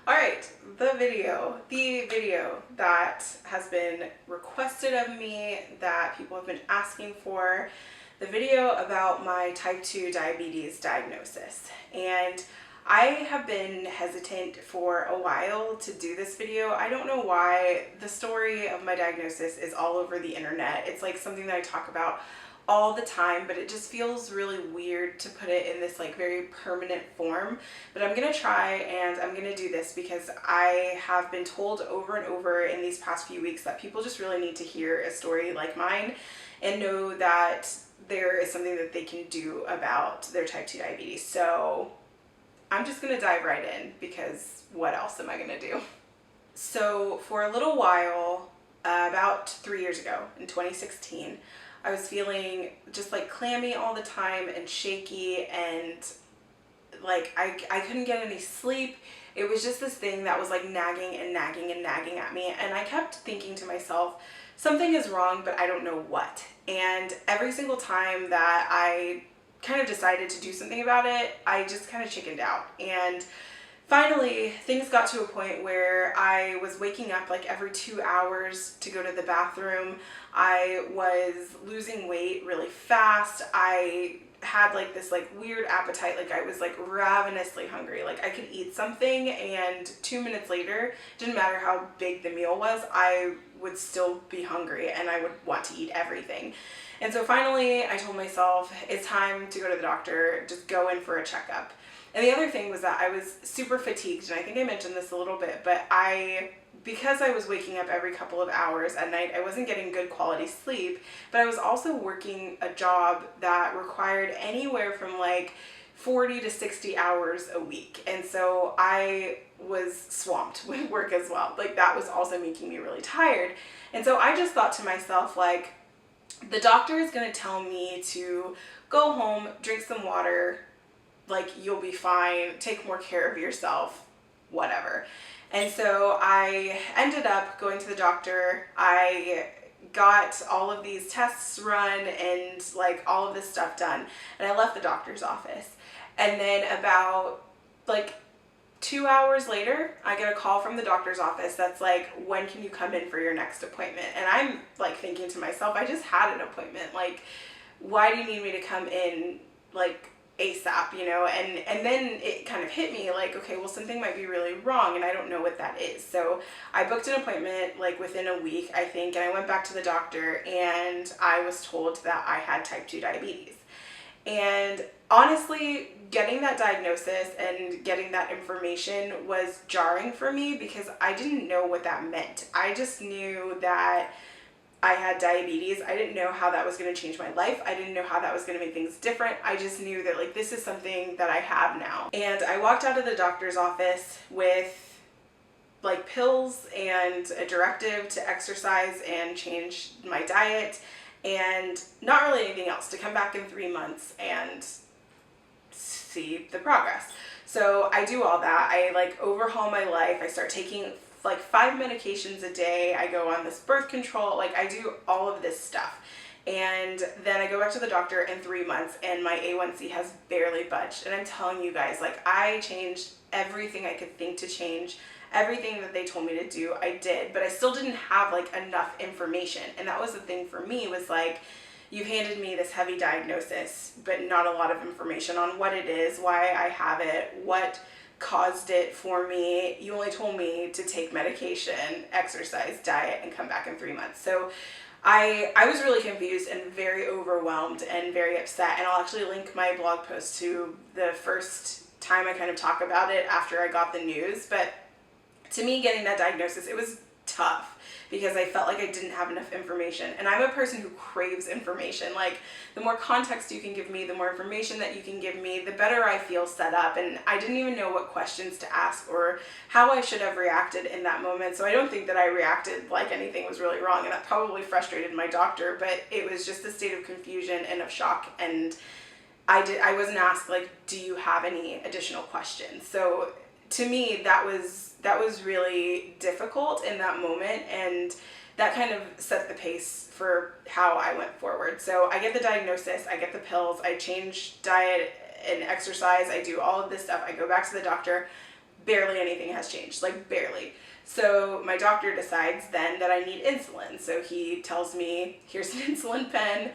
Alright, the video that has been requested of me, that people have been asking for, the video about my type 2 diabetes diagnosis. And I have been hesitant for a while to do this video. I don't know why. The story of my diagnosis is all over the internet. It's like something that I talk about all the time, but it just feels really weird to put it in this like very permanent form. But I'm gonna try, and I'm gonna do this because I have been told over and over in these past few weeks that people just really need to hear a story like mine and know that there is something that they can do about their type 2 diabetes. So I'm just gonna dive right in, because what else am I gonna do? So for a little while, about 3 years ago in 2016, I was feeling just like clammy all the time and shaky, and like I couldn't get any sleep. It was just this thing that was like nagging and nagging and nagging at me, and I kept thinking to myself, something is wrong, but I don't know what. And every single time that I kind of decided to do something about it, I just kind of chickened out. And finally, things got to a point where I was waking up like every 2 hours to go to the bathroom. I was losing weight really fast. I had like this like weird appetite, like I was like ravenously hungry. Like I could eat something and 2 minutes later, didn't matter how big the meal was, I would still be hungry and I would want to eat everything. And so finally I told myself, it's time to go to the doctor, just go in for a checkup. And the other thing was that I was super fatigued, and I think I mentioned this a little bit, but because I was waking up every couple of hours at night, I wasn't getting good quality sleep, but I was also working a job that required anywhere from like 40 to 60 hours a week. And so I was swamped with work as well. Like that was also making me really tired. And so I just thought to myself, like, the doctor is going to tell me to go home, drink some water, like you'll be fine, take more care of yourself, whatever. And so I ended up going to the doctor. I got all of these tests run and like all of this stuff done, and I left the doctor's office. And then about like 2 hours later, I get a call from the doctor's office that's like, when can you come in for your next appointment? And I'm like thinking to myself, I just had an appointment. Like, why do you need me to come in like ASAP, you know? And then it kind of hit me like, okay, well, something might be really wrong and I don't know what that is. So I booked an appointment like within a week, I think, and I went back to the doctor and I was told that I had type 2 diabetes. And honestly, getting that diagnosis and getting that information was jarring for me because I didn't know what that meant. I just knew that I had diabetes. I didn't know how that was going to change my life. I didn't know how that was going to make things different. I just knew that like this is something that I have now. And I walked out of the doctor's office with like pills and a directive to exercise and change my diet, and not really anything else, to come back in 3 months and see the progress. So I do all that. I like overhaul my life. I start taking like 5 medications a day. I go on this birth control. Like I do all of this stuff. And then I go back to the doctor in 3 months and my A1C has barely budged. And I'm telling you guys, like I changed everything I could think to change. Everything that they told me to do, I did, but I still didn't have like enough information. And that was the thing for me, was like, you've handed me this heavy diagnosis, but not a lot of information on what it is, why I have it, what caused it for me. You only told me to take medication, exercise, diet, and come back in 3 months. So I was really confused and very overwhelmed and very upset. And I'll actually link my blog post to the first time I kind of talk about it after I got the news. But to me, getting that diagnosis, it was tough because I felt like I didn't have enough information. And I'm a person who craves information. Like the more context you can give me, the more information that you can give me, the better I feel set up. And I didn't even know what questions to ask or how I should have reacted in that moment. So I don't think that I reacted like anything was really wrong, and that probably frustrated my doctor, but it was just a state of confusion and of shock. And I wasn't asked like, do you have any additional questions? So to me, that was really difficult in that moment, and that kind of set the pace for how I went forward. So I get the diagnosis, I get the pills, I change diet and exercise, I do all of this stuff, I go back to the doctor, barely anything has changed, like barely. So my doctor decides then that I need insulin. So he tells me, here's an insulin pen.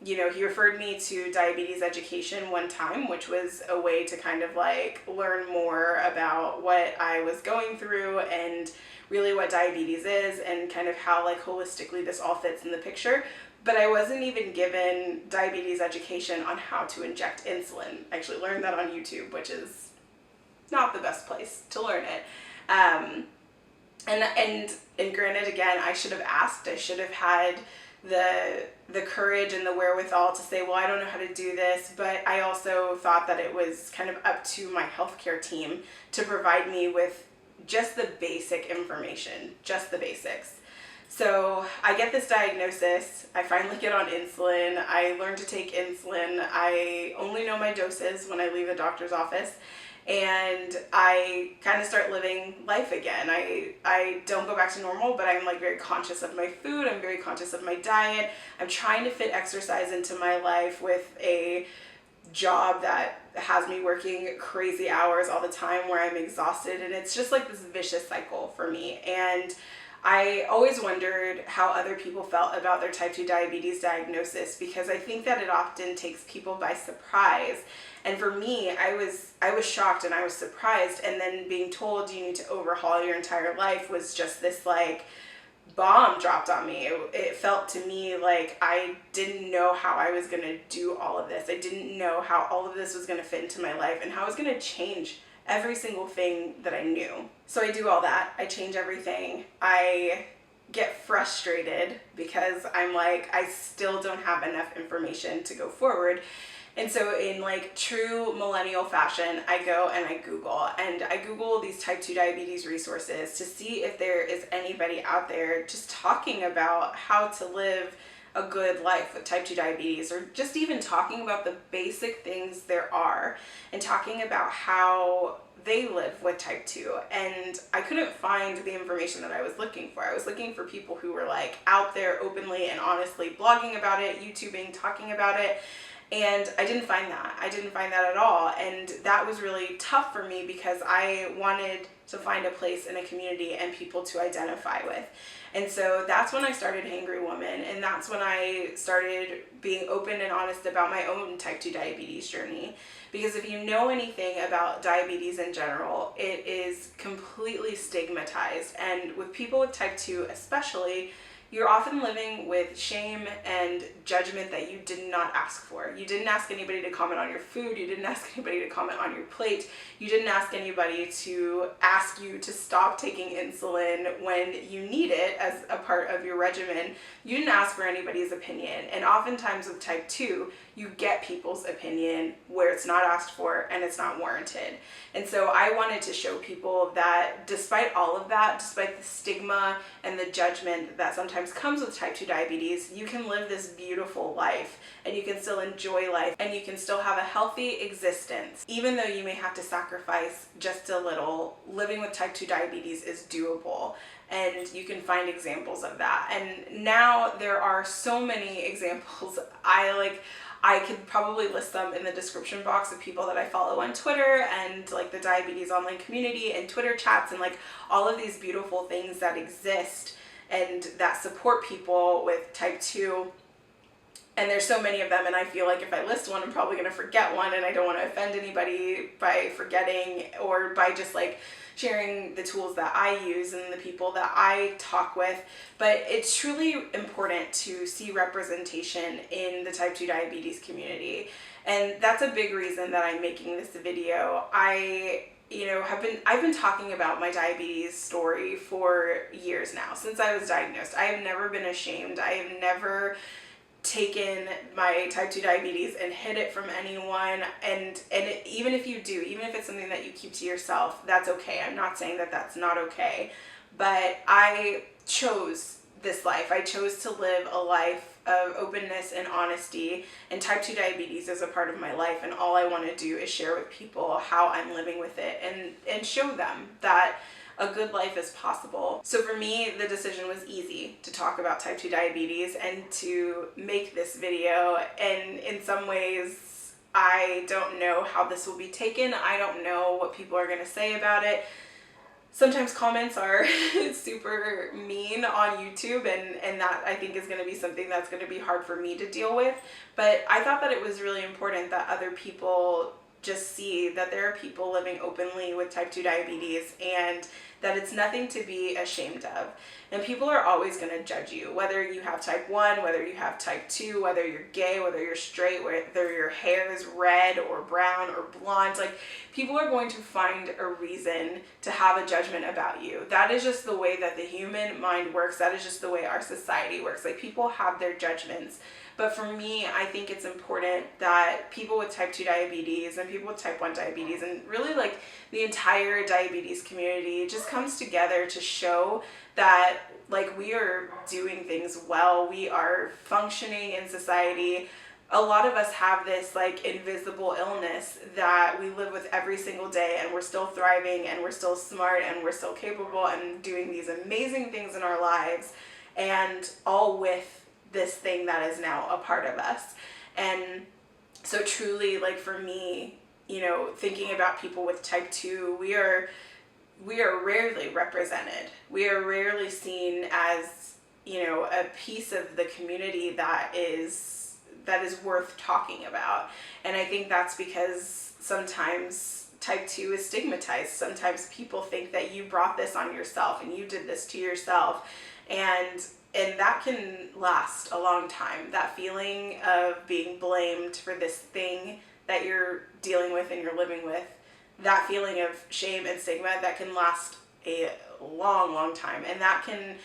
You know, he referred me to diabetes education one time, which was a way to kind of like learn more about what I was going through and really what diabetes is and kind of how like holistically this all fits in the picture. But I wasn't even given diabetes education on how to inject insulin. I actually learned that on YouTube, which is not the best place to learn it. And granted, again, I should have asked. I should have had the courage and the wherewithal to say, well, I don't know how to do this, but I also thought that it was kind of up to my healthcare team to provide me with just the basic information, just the basics. So I get this diagnosis, I finally get on insulin, I learn to take insulin, I only know my doses when I leave the doctor's office, and I kind of start living life again. I don't go back to normal, but I'm like very conscious of my food, I'm very conscious of my diet, I'm trying to fit exercise into my life with a job that has me working crazy hours all the time where I'm exhausted, and it's just like this vicious cycle for me. And I always wondered how other people felt about their type 2 diabetes diagnosis, because I think that it often takes people by surprise. And for me, I was shocked and I was surprised, and then being told you need to overhaul your entire life was just this like bomb dropped on me. It felt to me like I didn't know how I was going to do all of this. I didn't know how all of this was going to fit into my life and how I was going to change every single thing that I knew. So I do all that. I change everything. I get frustrated because I'm like, I still don't have enough information to go forward. And so in like true millennial fashion, I go and I Google these type 2 diabetes resources to see if there is anybody out there just talking about how to live a good life with type 2 diabetes, or just even talking about the basic things there are and talking about how they live with type 2. And I couldn't find the information that I was looking for. I was looking for people who were like out there openly and honestly blogging about it, YouTubing, talking about it. And I didn't find that. I didn't find that at all. And that was really tough for me because I wanted to find a place in a community and people to identify with. And so that's when I started Hangry Woman, and that's when I started being open and honest about my own type 2 diabetes journey. Because if you know anything about diabetes in general, it is completely stigmatized. And with people with type 2 especially, you're often living with shame and judgment that you did not ask for. You didn't ask anybody to comment on your food. You didn't ask anybody to comment on your plate. You didn't ask anybody to ask you to stop taking insulin when you need it as a part of your regimen. You didn't ask for anybody's opinion. And oftentimes with type 2, you get people's opinion where it's not asked for and it's not warranted. And so I wanted to show people that despite all of that, despite the stigma and the judgment that sometimes comes with type 2 diabetes, you can live this beautiful life and you can still enjoy life and you can still have a healthy existence. Even though you may have to sacrifice just a little, living with type 2 diabetes is doable. And you can find examples of that. And now there are so many examples. I could probably list them in the description box of people that I follow on Twitter and like the diabetes online community and Twitter chats and like all of these beautiful things that exist and that support people with type 2. And there's so many of them, and I feel like if I list one, I'm probably going to forget one, and I don't want to offend anybody by forgetting or by just like sharing the tools that I use and the people that I talk with. But it's truly important to see representation in the type 2 diabetes community. And that's a big reason that I'm making this video. I've been talking about my diabetes story for years now, since I was diagnosed. I have never been ashamed. I have never taken my type 2 diabetes and hid it from anyone, and even if you do, even if it's something that you keep to yourself, that's okay. I'm not saying that that's not okay, but I chose this life. I chose to live a life of openness and honesty, and type 2 diabetes is a part of my life, and all I want to do is share with people how I'm living with it and show them that a good life is possible. So for me, the decision was easy to talk about type 2 diabetes and to make this video. And in some ways, I don't know how this will be taken. I don't know what people are going to say about it. Sometimes comments are super mean on YouTube, and that I think is going to be something that's going to be hard for me to deal with. But I thought that it was really important that other people just see that there are people living openly with type 2 diabetes and that it's nothing to be ashamed of. And people are always going to judge you, whether you have type 1, whether you have type 2, whether you're gay, whether you're straight, whether your hair is red or brown or blonde. Like, people are going to find a reason to have a judgment about you. That is just the way that the human mind works. That is just the way our society works. Like, people have their judgments. But for me, I think it's important that people with type 2 diabetes and people with type 1 diabetes and really like the entire diabetes community just comes together to show that like we are doing things well. We are functioning in society. A lot of us have this like invisible illness that we live with every single day, and we're still thriving and we're still smart and we're still capable and doing these amazing things in our lives, and all with this thing that is now a part of us. And so truly, like for me, you know, thinking about people with type 2, we are rarely represented. We are rarely seen as, you know, a piece of the community that is worth talking about. And I think that's because sometimes type 2 is stigmatized. Sometimes people think that you brought this on yourself and you did this to yourself. And that can last a long time. That feeling of being blamed for this thing that you're dealing with and you're living with, that feeling of shame and stigma, that can last a long, long time. And that can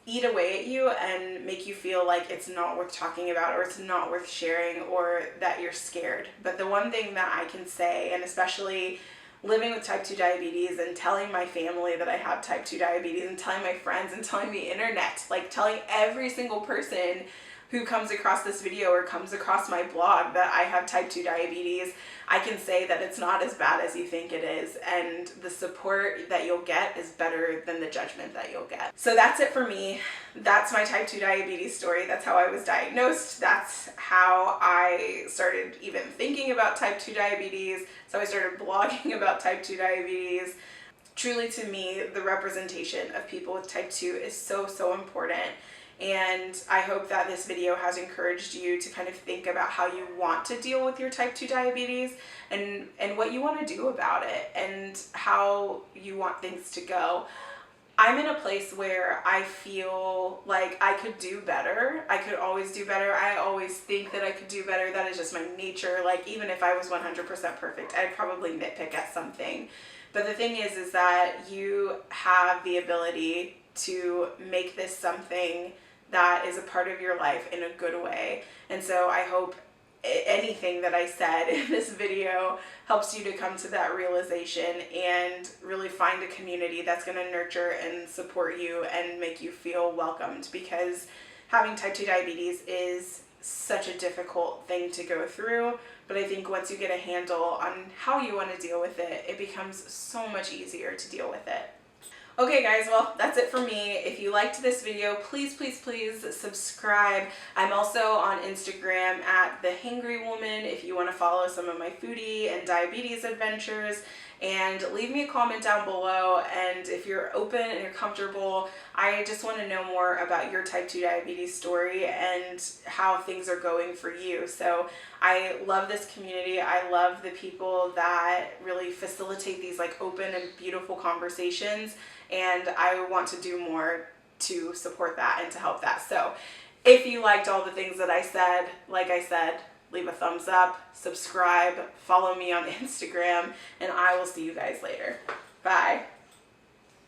eat away at you and make you feel like it's not worth talking about, or it's not worth sharing, or that you're scared. But the one thing that I can say, and especially living with type 2 diabetes and telling my family that I have type 2 diabetes and telling my friends and telling the internet, like telling every single person who comes across this video or comes across my blog that I have type 2 diabetes, I can say that it's not as bad as you think it is, and the support that you'll get is better than the judgment that you'll get. So that's it for me. That's my type 2 diabetes story. That's how I was diagnosed. That's how I started even thinking about type 2 diabetes. So I started blogging about type 2 diabetes. Truly, to me, the representation of people with type 2 is so, so important. And I hope that this video has encouraged you to kind of think about how you want to deal with your type 2 diabetes and what you want to do about it and how you want things to go. I'm in a place where I feel like I could do better. I could always do better. I always think that I could do better. That is just my nature. Like, even if I was 100% perfect, I'd probably nitpick at something. But the thing is that you have the ability to make this something that is a part of your life in a good way. And so I hope anything that I said in this video helps you to come to that realization and really find a community that's going to nurture and support you and make you feel welcomed, because having type 2 diabetes is such a difficult thing to go through. But I think once you get a handle on how you want to deal with it, it becomes so much easier to deal with it. Okay guys, well, that's it for me. If you liked this video, please, please, please subscribe. I'm also on Instagram at the Hangry Woman if you want to follow some of my foodie and diabetes adventures. And leave me a comment down below, and if you're open and you're comfortable, I just want to know more about your type 2 diabetes story and how things are going for you. So I love this community. I love the people that really facilitate these like open and beautiful conversations, and I want to do more to support that and to help that. So if you liked all the things that I said, like I said, leave a thumbs up, subscribe, follow me on Instagram, and I will see you guys later. Bye.